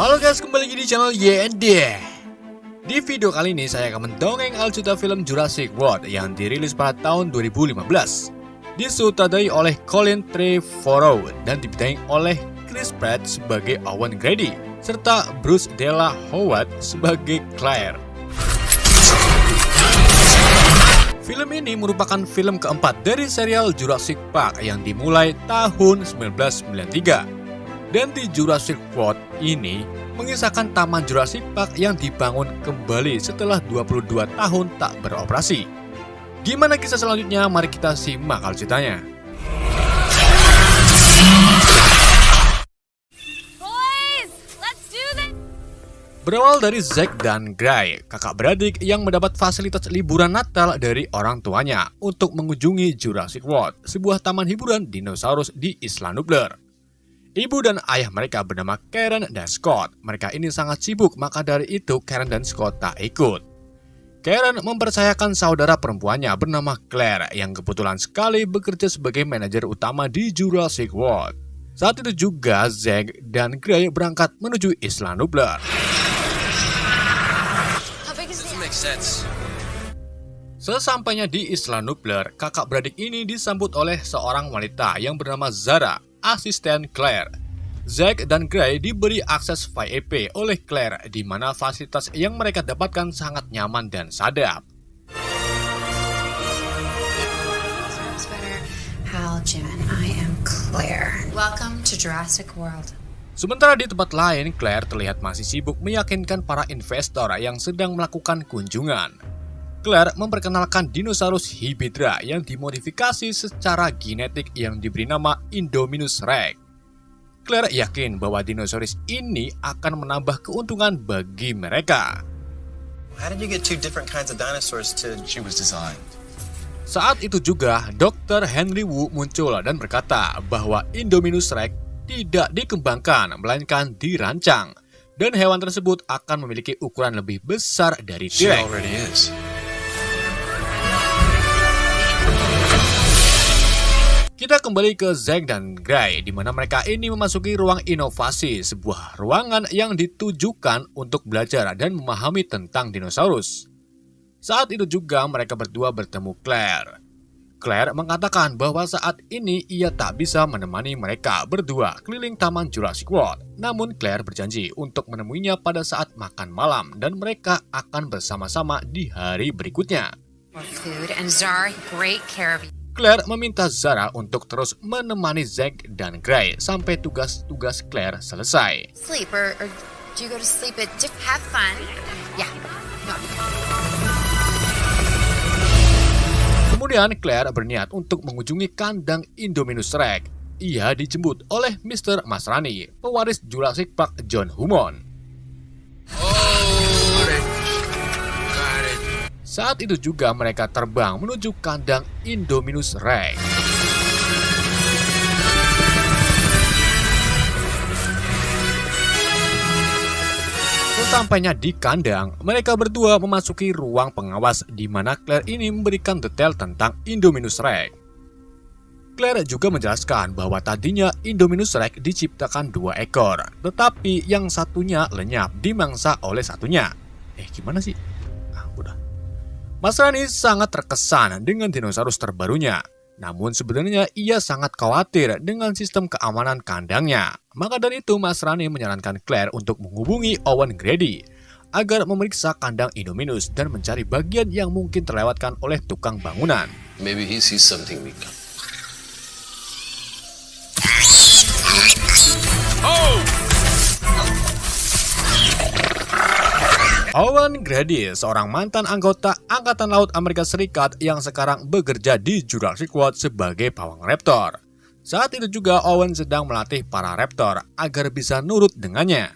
Halo guys, kembali lagi di channel YND. Di video kali ini saya akan mendongeng alur film Jurassic World yang dirilis pada tahun 2015. Disutradai oleh Colin Trevorrow dan dibintangi oleh Chris Pratt sebagai Owen Grady serta Bruce Della Howard sebagai Claire. Film ini merupakan film keempat dari serial Jurassic Park yang dimulai tahun 1993. Dan di Jurassic World ini mengisahkan Taman Jurassic Park yang dibangun kembali setelah 22 tahun tak beroperasi. Gimana kisah selanjutnya? Mari kita simak alur ceritanya. Berawal dari Zack dan Gray, kakak beradik yang mendapat fasilitas liburan Natal dari orang tuanya untuk mengunjungi Jurassic World, sebuah taman hiburan dinosaurus di Isla Nublar. Ibu dan ayah mereka bernama Karen dan Scott. Mereka ini sangat sibuk, maka dari itu Karen dan Scott tak ikut. Karen mempercayakan saudara perempuannya bernama Claire yang kebetulan sekali bekerja sebagai manajer utama di Jurassic World. Saat itu juga Zack dan Gray berangkat menuju Isla Nublar. Sesampainya di Isla Nublar, kakak beradik ini disambut oleh seorang wanita yang bernama Zara, asisten Claire. Zack dan Gray diberi akses VIP oleh Claire, di mana fasilitas yang mereka dapatkan sangat nyaman dan sadap. Sementara di tempat lain, Claire terlihat masih sibuk meyakinkan para investor yang sedang melakukan kunjungan. Claire memperkenalkan dinosaurus Hybridra yang dimodifikasi secara genetik yang diberi nama Indominus Rex. Claire yakin bahwa dinosaurus ini akan menambah keuntungan bagi mereka. Saat itu juga, Dr. Henry Wu muncul dan berkata bahwa Indominus Rex tidak dikembangkan, melainkan dirancang. Dan hewan tersebut akan memiliki ukuran lebih besar dari T-Rex. Kita kembali ke Zack dan Gray, di mana mereka ini memasuki ruang inovasi, sebuah ruangan yang ditujukan untuk belajar dan memahami tentang dinosaurus. Saat itu juga mereka berdua bertemu Claire. Claire mengatakan bahwa saat ini ia tak bisa menemani mereka berdua keliling Taman Jurassic World. Namun Claire berjanji untuk menemuinya pada saat makan malam dan mereka akan bersama-sama di hari berikutnya. Claire meminta Zara untuk terus menemani Zack dan Gray sampai tugas-tugas Claire selesai. Kemudian Claire berniat untuk mengunjungi kandang Indominus Rex. Ia dijemput oleh Mr. Masrani, pewaris Jurassic Park John Hammond. Saat itu juga mereka terbang menuju kandang Indominus Rex. Sesampainya di kandang, mereka berdua memasuki ruang pengawas di mana Claire ini memberikan detail tentang Indominus Rex. Claire juga menjelaskan bahwa tadinya Indominus Rex diciptakan 2 ekor, tetapi yang satunya lenyap dimangsa oleh satunya. Gimana sih? Udah. Masrani sangat terkesan dengan dinosaurus terbarunya. Namun sebenarnya ia sangat khawatir dengan sistem keamanan kandangnya. Maka dari itu Masrani menyarankan Claire untuk menghubungi Owen Grady agar memeriksa kandang Indominus dan mencari bagian yang mungkin terlewatkan oleh tukang bangunan. Maybe he sees something we can't. Owen Grady, seorang mantan anggota Angkatan Laut Amerika Serikat yang sekarang bekerja di Jurassic World sebagai pawang raptor. Saat itu juga Owen sedang melatih para raptor agar bisa nurut dengannya.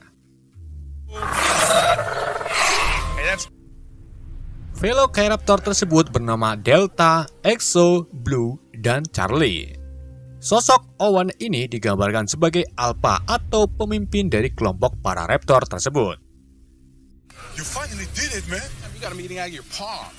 Velociraptor tersebut bernama Delta, Exo, Blue, dan Charlie. Sosok Owen ini digambarkan sebagai alpha atau pemimpin dari kelompok para raptor tersebut. You finally did it, man. You got him eating out of your palm.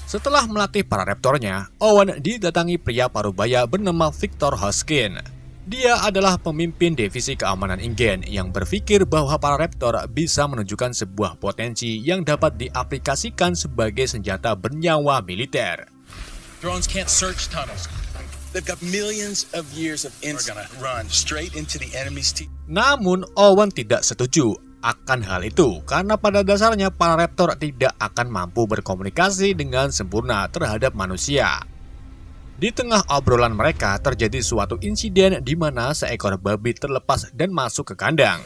Setelah melatih para raptornya, Owen didatangi pria parubaya bernama Victor Hoskin. Dia adalah pemimpin divisi keamanan Ingen yang berpikir bahwa para raptor bisa menunjukkan sebuah potensi yang dapat diaplikasikan sebagai senjata bernyawa militer. Drones can't search tunnels. They've got millions of years of instinct. We're gonna run straight into the enemy's teeth. Namun Owen tidak setuju akan hal itu karena pada dasarnya para raptor tidak akan mampu berkomunikasi dengan sempurna terhadap manusia. Di tengah obrolan mereka terjadi suatu insiden di mana seekor babi terlepas dan masuk ke kandang.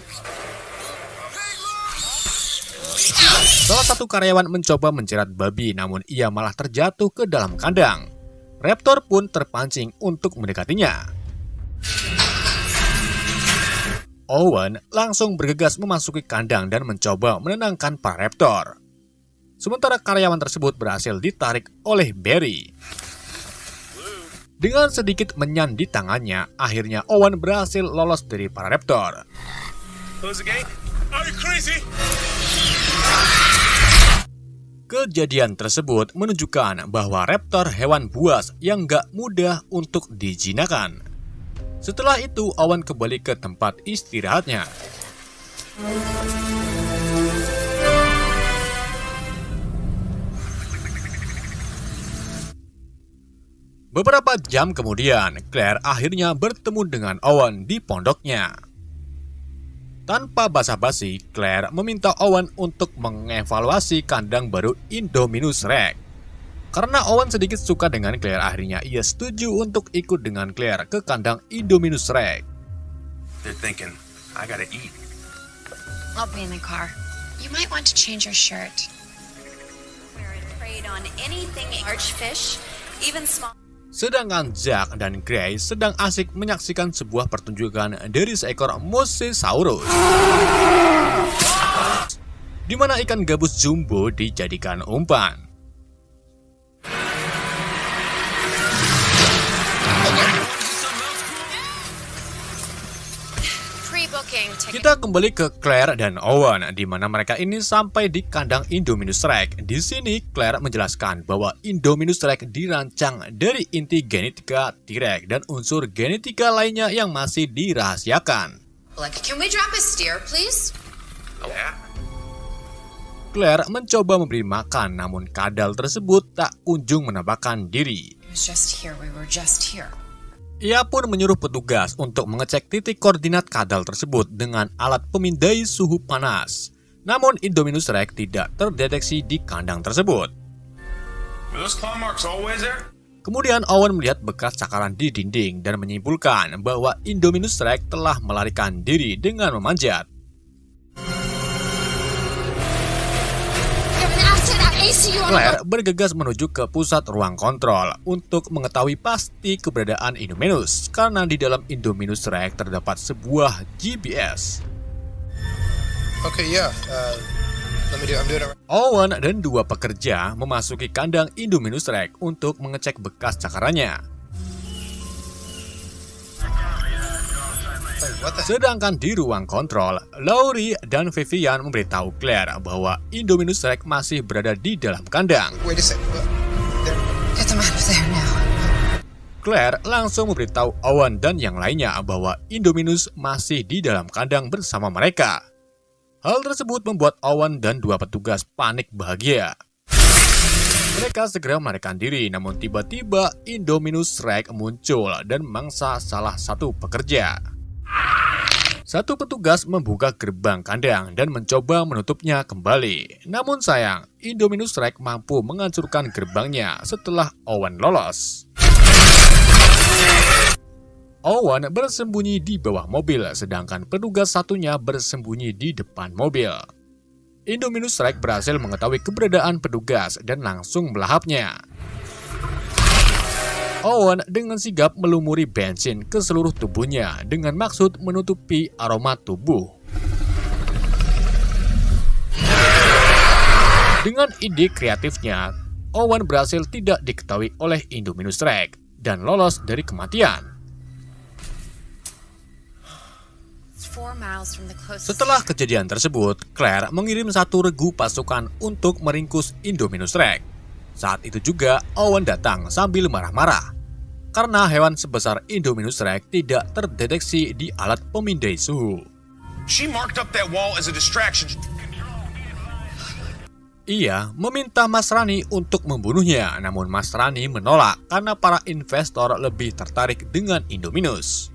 Salah satu karyawan mencoba menjerat babi namun ia malah terjatuh ke dalam kandang. Raptor pun terpancing untuk mendekatinya. Owen langsung bergegas memasuki kandang dan mencoba menenangkan para raptor. Sementara karyawan tersebut berhasil ditarik oleh Barry. Dengan sedikit menyan di tangannya, akhirnya Owen berhasil lolos dari para raptor. Close the gate. Are you crazy? Kejadian tersebut menunjukkan bahwa raptor hewan buas yang gak mudah untuk dijinakan. Setelah itu, Owen kembali ke tempat istirahatnya. Beberapa jam kemudian, Claire akhirnya bertemu dengan Owen di pondoknya. Tanpa basa-basi, Claire meminta Owen untuk mengevaluasi kandang baru Indominus Rex. Karena Owen sedikit suka dengan Claire, akhirnya ia setuju untuk ikut dengan Claire ke kandang Indominus Rex. They're thinking, I gotta eat. I'll be in the car. You might want to change your shirt. Where it preyed on anything large fish, even small. Sedangkan Jack dan Grace sedang asik menyaksikan sebuah pertunjukan dari seekor Mosasaurus, di mana ikan gabus jumbo dijadikan umpan. Kita kembali ke Claire dan Owen, di mana mereka ini sampai di kandang Indominus Rex. Di sini Claire menjelaskan bahwa Indominus Rex dirancang dari inti genetika T-Rex dan unsur genetika lainnya yang masih dirahasiakan. Can we drop a steer, please? Claire mencoba memberi makan, namun kadal tersebut tak kunjung menampakkan diri. It was just here. We were just here. Ia pun menyuruh petugas untuk mengecek titik koordinat kadal tersebut dengan alat pemindai suhu panas. Namun Indominus Rex tidak terdeteksi di kandang tersebut. Kemudian Owen melihat bekas cakaran di dinding dan menyimpulkan bahwa Indominus Rex telah melarikan diri dengan memanjat. Claire bergegas menuju ke pusat ruang kontrol untuk mengetahui pasti keberadaan Indominus karena di dalam Indominus Rex terdapat sebuah GPS. Owen dan dua pekerja memasuki kandang Indominus Rex untuk mengecek bekas cakarannya. Sedangkan di ruang kontrol, Laurie dan Vivian memberitahu Claire bahwa Indominus Rex masih berada di dalam kandang. Claire langsung memberitahu Owen dan yang lainnya bahwa Indominus masih di dalam kandang bersama mereka. Hal tersebut membuat Owen dan dua petugas panik bahagia. Mereka segera melarikan diri, namun tiba-tiba Indominus Rex muncul dan memangsa salah satu pekerja. Satu petugas membuka gerbang kandang dan mencoba menutupnya kembali. Namun sayang, Indominus Rex mampu menghancurkan gerbangnya setelah Owen lolos. Owen bersembunyi di bawah mobil, sedangkan petugas satunya bersembunyi di depan mobil. Indominus Rex berhasil mengetahui keberadaan petugas dan langsung melahapnya. Owen dengan sigap melumuri bensin ke seluruh tubuhnya dengan maksud menutupi aroma tubuh. Dengan ide kreatifnya, Owen berhasil tidak diketahui oleh Indominus Rex dan lolos dari kematian. 4 miles from the closest. Setelah kejadian tersebut, Claire mengirim satu regu pasukan untuk meringkus Indominus Rex. Saat itu juga Owen datang sambil marah-marah karena hewan sebesar Indominus Rex tidak terdeteksi di alat pemindai suhu. She marked up that wall as a distraction. Ia meminta Mas Rani untuk membunuhnya, namun Mas Rani menolak karena para investor lebih tertarik dengan Indominus.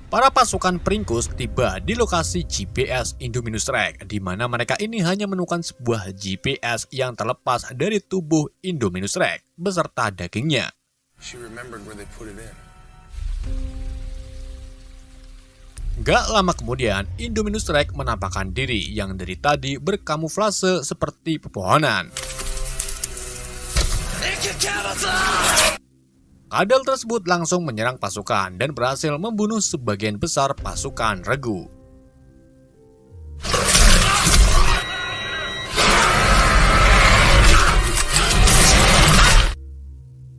Para pasukan peringkus tiba di lokasi GPS Indominus Rex, di mana mereka ini hanya menemukan sebuah GPS yang terlepas dari tubuh Indominus Rex beserta dagingnya. She remembered where they put it in. Gak lama kemudian, Indominus Rex menampakkan diri yang dari tadi berkamuflase seperti pepohonan. Kadal tersebut langsung menyerang pasukan dan berhasil membunuh sebagian besar pasukan regu.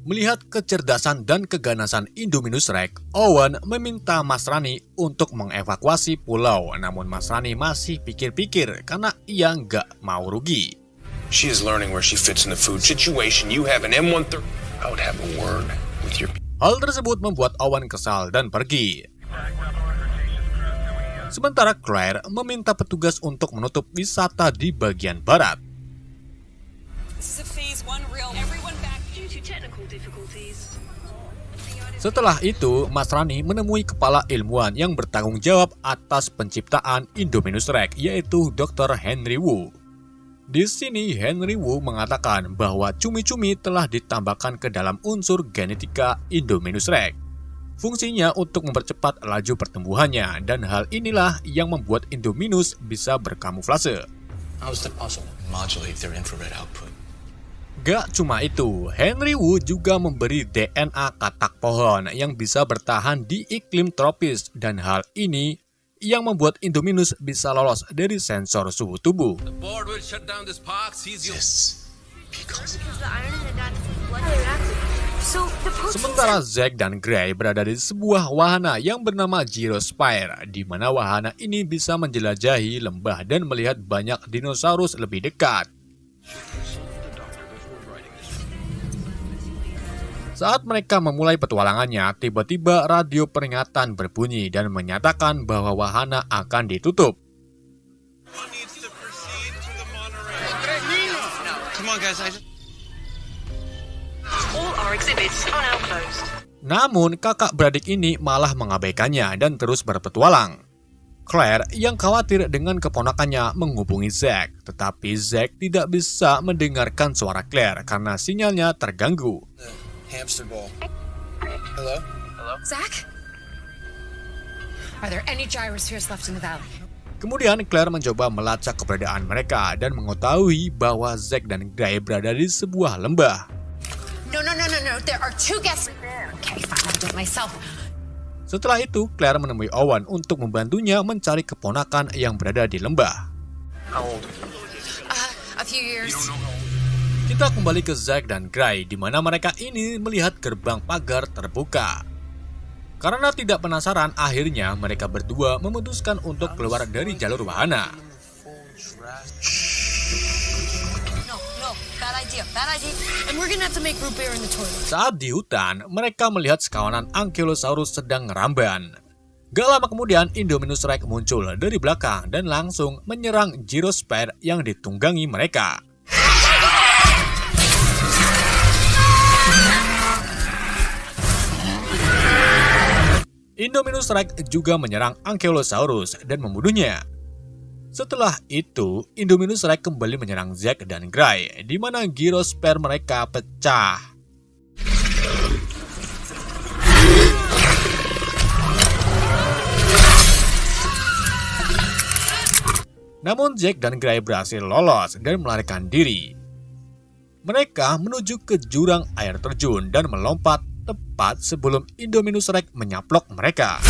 Melihat kecerdasan dan keganasan Indominus Rex, Owen meminta Mas Rani untuk mengevakuasi pulau. Namun Mas Rani masih pikir-pikir karena ia nggak mau rugi. She is learning where she fits in the food situation. You have an M130. I would have a word with your... Hal tersebut membuat Owen kesal dan pergi. Sementara Claire meminta petugas untuk menutup wisata di bagian barat. Setelah itu, Mas Rani menemui kepala ilmuwan yang bertanggung jawab atas penciptaan Indominus Rex, yaitu Dr. Henry Wu. Di sini, Henry Wu mengatakan bahwa cumi-cumi telah ditambahkan ke dalam unsur genetika Indominus Rex. Fungsinya untuk mempercepat laju pertumbuhannya, dan hal inilah yang membuat Indominus bisa berkamuflase. How is that possible? Modulate their infrared output. Gak cuma itu, Henry Wu juga memberi DNA katak pohon yang bisa bertahan di iklim tropis, dan hal ini yang membuat Indominus bisa lolos dari sensor suhu tubuh. Sementara Zack dan Gray berada di sebuah wahana yang bernama Gyrospire, di mana wahana ini bisa menjelajahi lembah dan melihat banyak dinosaurus lebih dekat. Saat mereka memulai petualangannya, tiba-tiba radio peringatan berbunyi dan menyatakan bahwa wahana akan ditutup. Namun, kakak beradik ini malah mengabaikannya dan terus berpetualang. Claire yang khawatir dengan keponakannya menghubungi Zack, tetapi Zack tidak bisa mendengarkan suara Claire karena sinyalnya terganggu. Hamster ball. Hello? Hello? Zach? Are there any gyrospheres left in the valley? Kemudian Claire mencoba melacak keberadaan mereka dan mengetahui bahwa Zack dan Gray berada di sebuah lembah. No. There are 2 guests there. Okay, fine, I'll do it myself. Setelah itu, Claire menemui Owen untuk membantunya mencari keponakan yang berada di lembah. How old? A few years. Kita kembali ke Zack dan Gray, di mana mereka ini melihat gerbang pagar terbuka. Karena tidak penasaran, akhirnya mereka berdua memutuskan untuk keluar dari jalur wahana. Saat di hutan, mereka melihat sekawanan Ankylosaurus sedang ngeramban. Gak lama kemudian, Indominus Rex muncul dari belakang dan langsung menyerang Gyrospire yang ditunggangi mereka. Indominus Rex juga menyerang Ankylosaurus dan membunuhnya. Setelah itu, Indominus Rex kembali menyerang Zack dan Gray, di mana Gyrospire mereka pecah. Namun Zack dan Gray berhasil lolos dan melarikan diri. Mereka menuju ke jurang air terjun dan melompat tepat sebelum Indominus Rex menyaplok mereka.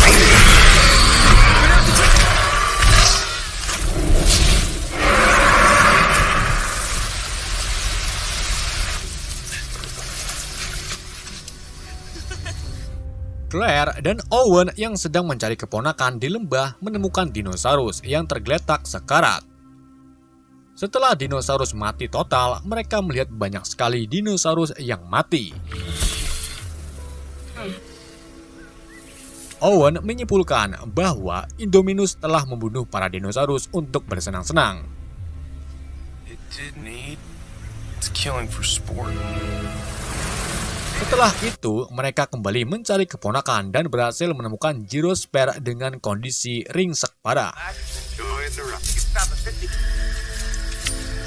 Claire dan Owen yang sedang mencari keponakan di lembah menemukan dinosaurus yang tergeletak sekarat. Setelah dinosaurus mati total, mereka melihat banyak sekali dinosaurus yang mati. Owen menyimpulkan bahwa Indominus telah membunuh para dinosaurus untuk bersenang-senang. It didn't eat. It's killing for sport. Setelah itu, mereka kembali mencari keponakan dan berhasil menemukan Gyrosphere dengan kondisi ringsek parah.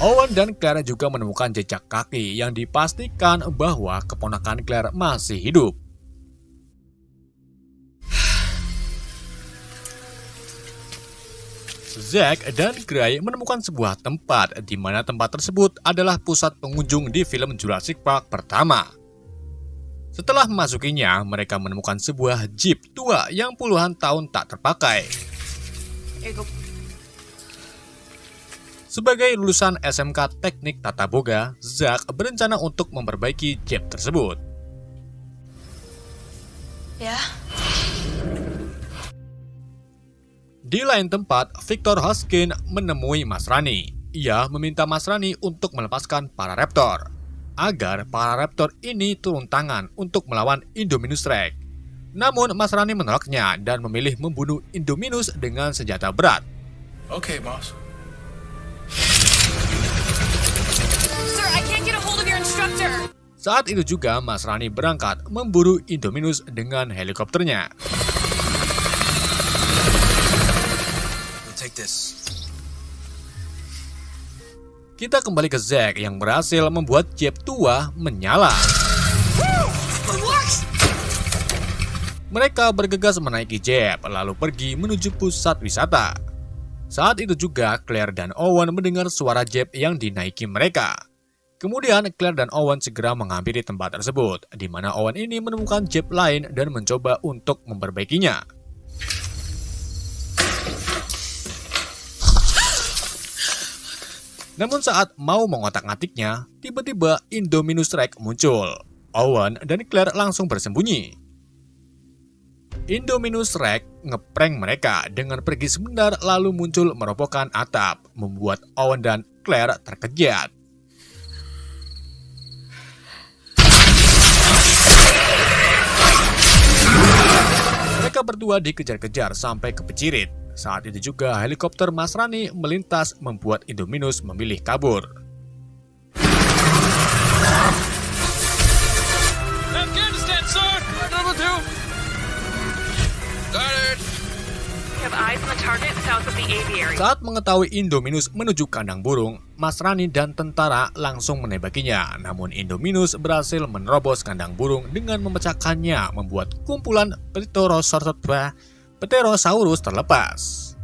Owen dan Claire juga menemukan jejak kaki yang dipastikan bahwa keponakan Claire masih hidup. Zack dan Gray menemukan sebuah tempat di mana tempat tersebut adalah pusat pengunjung di film Jurassic Park pertama. Setelah memasukinya, mereka menemukan sebuah jeep tua yang puluhan tahun tak terpakai. Sebagai lulusan SMK Teknik Tata Boga, Zack berencana untuk memperbaiki jeep tersebut. Yeah? Di lain tempat, Victor Hoskin menemui Mas Rani. Ia meminta Mas Rani untuk melepaskan para raptor, agar para raptor ini turun tangan untuk melawan Indominus Rex. Namun Mas Rani menolaknya dan memilih membunuh Indominus dengan senjata berat. Okay, boss. Sir, I can't get a hold of your instructor. Saat itu juga Mas Rani berangkat memburu Indominus dengan helikopternya. We'll take this. Kita kembali ke Zack yang berhasil membuat jeep tua menyala. Mereka bergegas menaiki jeep lalu pergi menuju pusat wisata. Saat itu juga Claire dan Owen mendengar suara jeep yang dinaiki mereka. Kemudian Claire dan Owen segera menghampiri tempat tersebut, di mana Owen ini menemukan jeep lain dan mencoba untuk memperbaikinya. Namun saat mau mengotak-ngatiknya, tiba-tiba Indominus Rex muncul. Owen dan Claire langsung bersembunyi. Indominus Rex ngeprank mereka dengan pergi sebentar lalu muncul merobohkan atap, membuat Owen dan Claire terkejut. Mereka berdua dikejar-kejar sampai ke Pecirit. Saat itu juga helikopter Mas Rani melintas membuat Indominus memilih kabur. Afghanistan, sir! Number 2! Got it! We have eyes on the target south of the aviary. Saat mengetahui Indominus menuju kandang burung, Mas Rani dan tentara langsung menembakinya. Namun Indominus berhasil menerobos kandang burung dengan memecahkannya, membuat kumpulan Pterosaurus terlepas.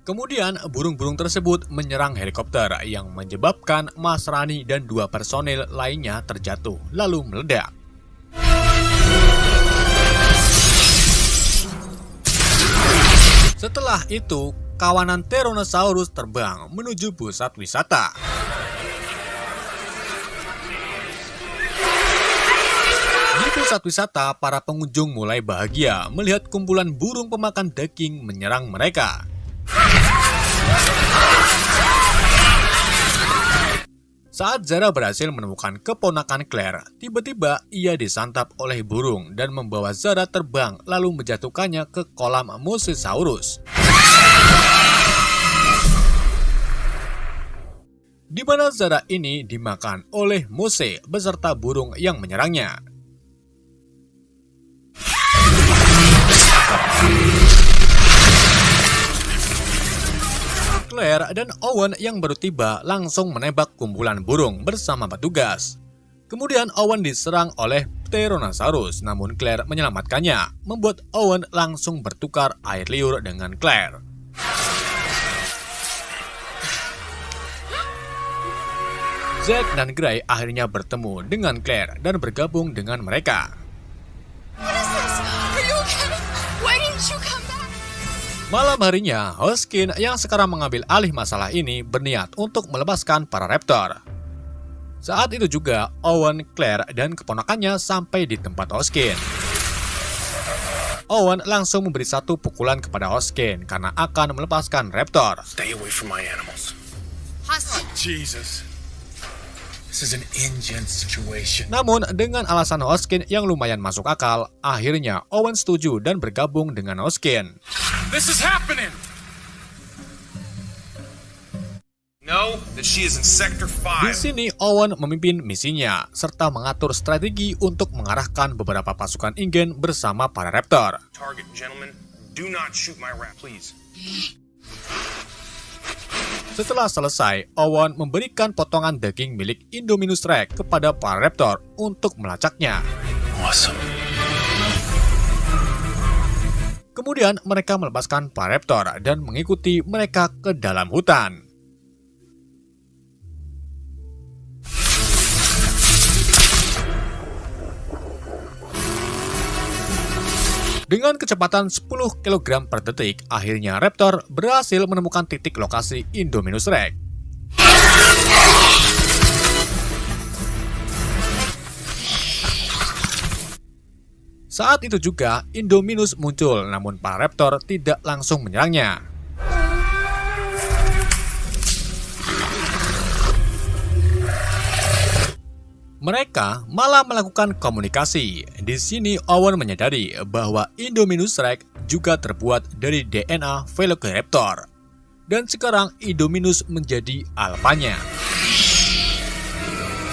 Kemudian burung-burung tersebut menyerang helikopter yang menyebabkan Mas Rani dan 2 personil lainnya terjatuh lalu meledak. Setelah itu, kawanan Tyrannosaurus terbang menuju pusat wisata. Di pusat wisata, para pengunjung mulai bahagia melihat kumpulan burung pemakan daging menyerang mereka. Saat Zara berhasil menemukan keponakan Claire, tiba-tiba ia disantap oleh burung dan membawa Zara terbang lalu menjatuhkannya ke kolam Mosasaurus. Di mana Zara ini dimakan oleh Mose beserta burung yang menyerangnya. Claire dan Owen yang baru tiba langsung menembak kumpulan burung bersama petugas. Kemudian Owen diserang oleh Tyrannosaurus, namun Claire menyelamatkannya, membuat Owen langsung bertukar air liur dengan Claire. Zack dan Gray akhirnya bertemu dengan Claire dan bergabung dengan mereka. Malam harinya, Hoskin yang sekarang mengambil alih masalah ini berniat untuk melepaskan para raptor. Saat itu juga, Owen, Claire, dan keponakannya sampai di tempat Hoskin. Owen langsung memberi satu pukulan kepada Hoskin karena akan melepaskan Raptor. Stay away from my animals. Hoskin. Jesus. This is an InGen situation. Namun, dengan alasan Hoskin yang lumayan masuk akal, akhirnya Owen setuju dan bergabung dengan Hoskin. This is happening! Know that she is in Sector Di 5. sini, Owen memimpin misinya, serta mengatur strategi untuk mengarahkan beberapa pasukan InGen bersama para Raptor. Target, gentlemen. Do not shoot my rat, please. Setelah selesai, Owen memberikan potongan daging milik Indominus Rex kepada para Raptor untuk melacaknya. Awesome. Kemudian mereka melepaskan para Raptor dan mengikuti mereka ke dalam hutan. Dengan kecepatan 10 kg per detik, akhirnya Raptor berhasil menemukan titik lokasi Indominus Rex. Saat itu juga, Indominus muncul, namun para Raptor tidak langsung menyerangnya. Mereka malah melakukan komunikasi. Di sini Owen menyadari bahwa Indominus Rex juga terbuat dari DNA Velociraptor. Dan sekarang Indominus menjadi alfanya.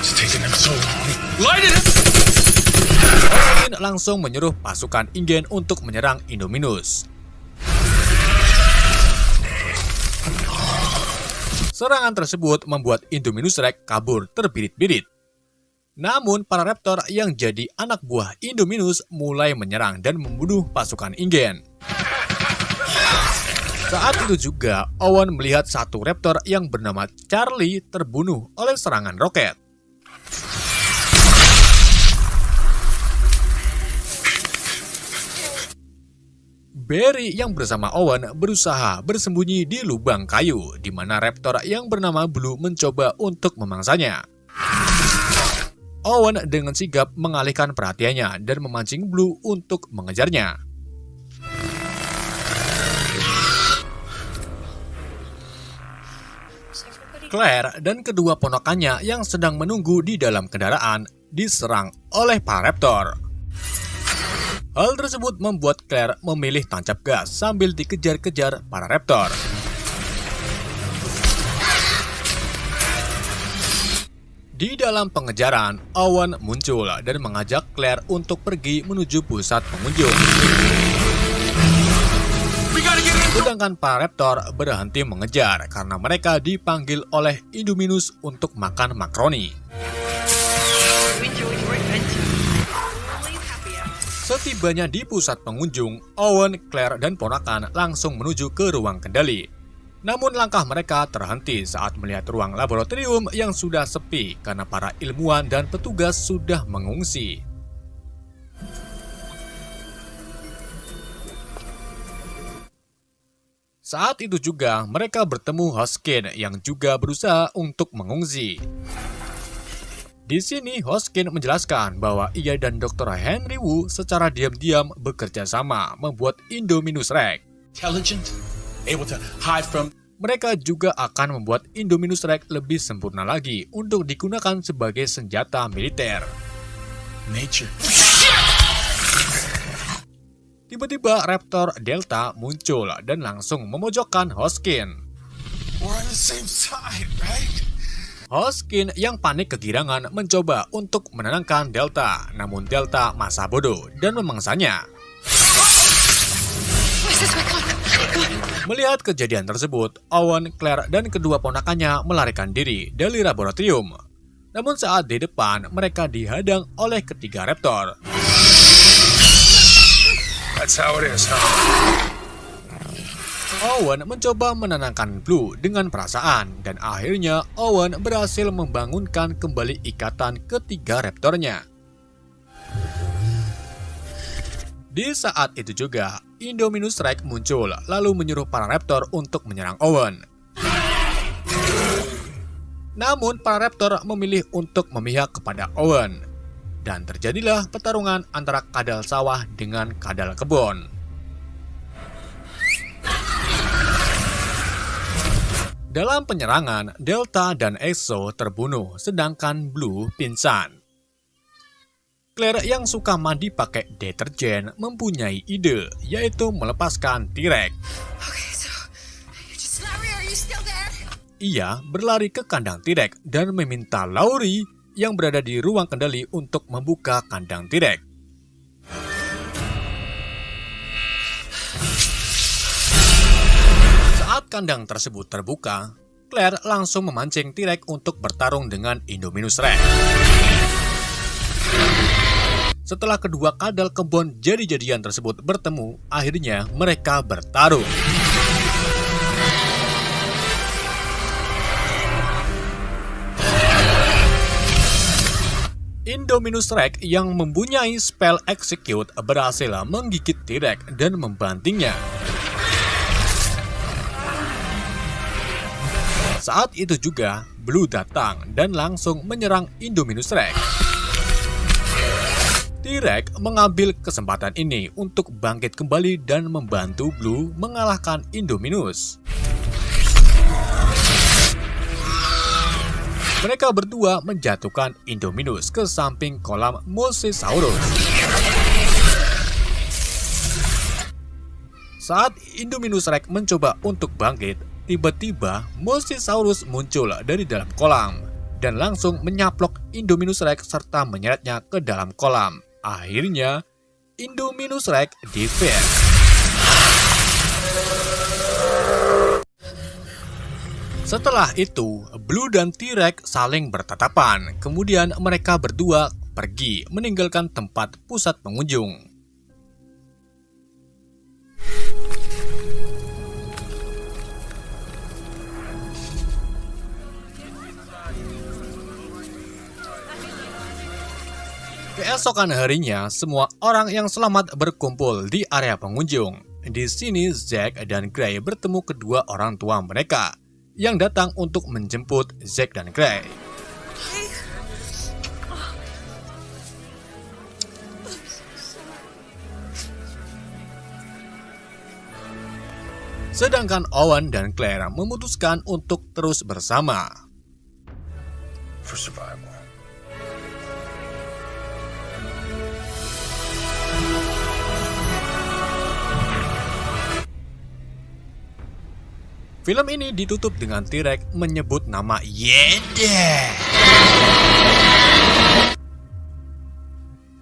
It's taking them so long. Light it! Hoskin langsung menyuruh pasukan InGen untuk menyerang Indominus. Serangan tersebut membuat Indominus Rex kabur terbirit-birit. Namun, para Raptor yang jadi anak buah Indominus mulai menyerang dan membunuh pasukan InGen. Saat itu juga, Owen melihat satu Raptor yang bernama Charlie terbunuh oleh serangan roket. Barry yang bersama Owen berusaha bersembunyi di lubang kayu, di mana Raptor yang bernama Blue mencoba untuk memangsanya. Owen dengan sigap mengalihkan perhatiannya dan memancing Blue untuk mengejarnya. Claire dan kedua ponakannya yang sedang menunggu di dalam kendaraan diserang oleh para Raptor. Hal tersebut membuat Claire memilih tancap gas sambil dikejar-kejar para Raptor. Di dalam pengejaran, Owen muncul dan mengajak Claire untuk pergi menuju pusat pengunjung. Sedangkan para Raptor berhenti mengejar karena mereka dipanggil oleh Indominus untuk makan makaroni. Setibanya di pusat pengunjung, Owen, Claire, dan ponakan langsung menuju ke ruang kendali. Namun langkah mereka terhenti saat melihat ruang laboratorium yang sudah sepi karena para ilmuwan dan petugas sudah mengungsi. Saat itu juga mereka bertemu Hoskin yang juga berusaha untuk mengungsi. Di sini Hoskin menjelaskan bahwa ia dan Dr. Henry Wu secara diam-diam bekerja sama membuat Indominus Rex. Intelligent, able to hide from. Mereka juga akan membuat Indominus Rex lebih sempurna lagi untuk digunakan sebagai senjata militer. Nature. Tiba-tiba Raptor Delta muncul dan langsung memojokkan Hoskin. We're on the same side, right? Hoskin yang panik kegirangan mencoba untuk menenangkan Delta, namun Delta masa bodoh dan memangsanya. Melihat kejadian tersebut, Owen, Claire, dan kedua ponakannya melarikan diri dari laboratorium. Namun saat di depan, mereka dihadang oleh ketiga Raptor. That's how it is, huh? Owen mencoba menenangkan Blue dengan perasaan, dan akhirnya Owen berhasil membangunkan kembali ikatan ketiga Raptornya. Di saat itu juga, Indominus Rex muncul lalu menyuruh para Raptor untuk menyerang Owen. Namun para raptor memilih untuk memihak kepada Owen. Dan terjadilah pertarungan antara kadal sawah dengan kadal kebun. Dalam penyerangan, Delta dan Exo terbunuh, sedangkan Blue pingsan. Claire yang suka mandi pakai deterjen mempunyai ide, yaitu melepaskan T-Rex. Ia berlari ke kandang T-Rex dan meminta Laurie yang berada di ruang kendali untuk membuka kandang T-Rex. Saat kandang tersebut terbuka, Claire langsung memancing T-Rex untuk bertarung dengan Indominus Rex. Setelah kedua kadal kebun jadi-jadian tersebut bertemu, akhirnya mereka bertarung. Indominus Rex yang mempunyai spell Execute berhasil menggigit T-Rex dan membantingnya. Saat itu juga, Blue datang dan langsung menyerang Indominus Rex. T-Rex mengambil kesempatan ini untuk bangkit kembali dan membantu Blue mengalahkan Indominus. Mereka berdua menjatuhkan Indominus ke samping kolam Mosasaurus. Saat Indominus Rex mencoba untuk bangkit, tiba-tiba Mosasaurus muncul dari dalam kolam dan langsung menyaplok Indominus Rex serta menyeretnya ke dalam kolam. Akhirnya, Indominus Rex defeat. Setelah itu, Blue dan T-Rex saling bertatapan. Kemudian mereka berdua pergi meninggalkan tempat pusat pengunjung. Keesokan harinya, semua orang yang selamat berkumpul di area pengunjung. Di sini, Zack dan Gray bertemu kedua orang tua mereka yang datang untuk menjemput Zack dan Gray. Sedangkan Owen dan Claire memutuskan untuk terus bersama. For survival. Film ini ditutup dengan T-Rex menyebut nama Yede.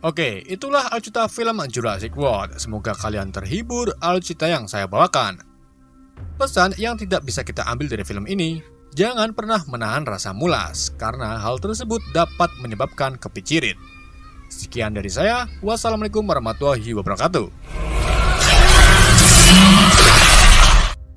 Oke, itulah alur film Jurassic World. Semoga kalian terhibur alur cerita yang saya bawakan. Pesan yang tidak bisa kita ambil dari film ini, jangan pernah menahan rasa mulas, karena hal tersebut dapat menyebabkan kepicirit. Sekian dari saya, wassalamualaikum warahmatullahi wabarakatuh.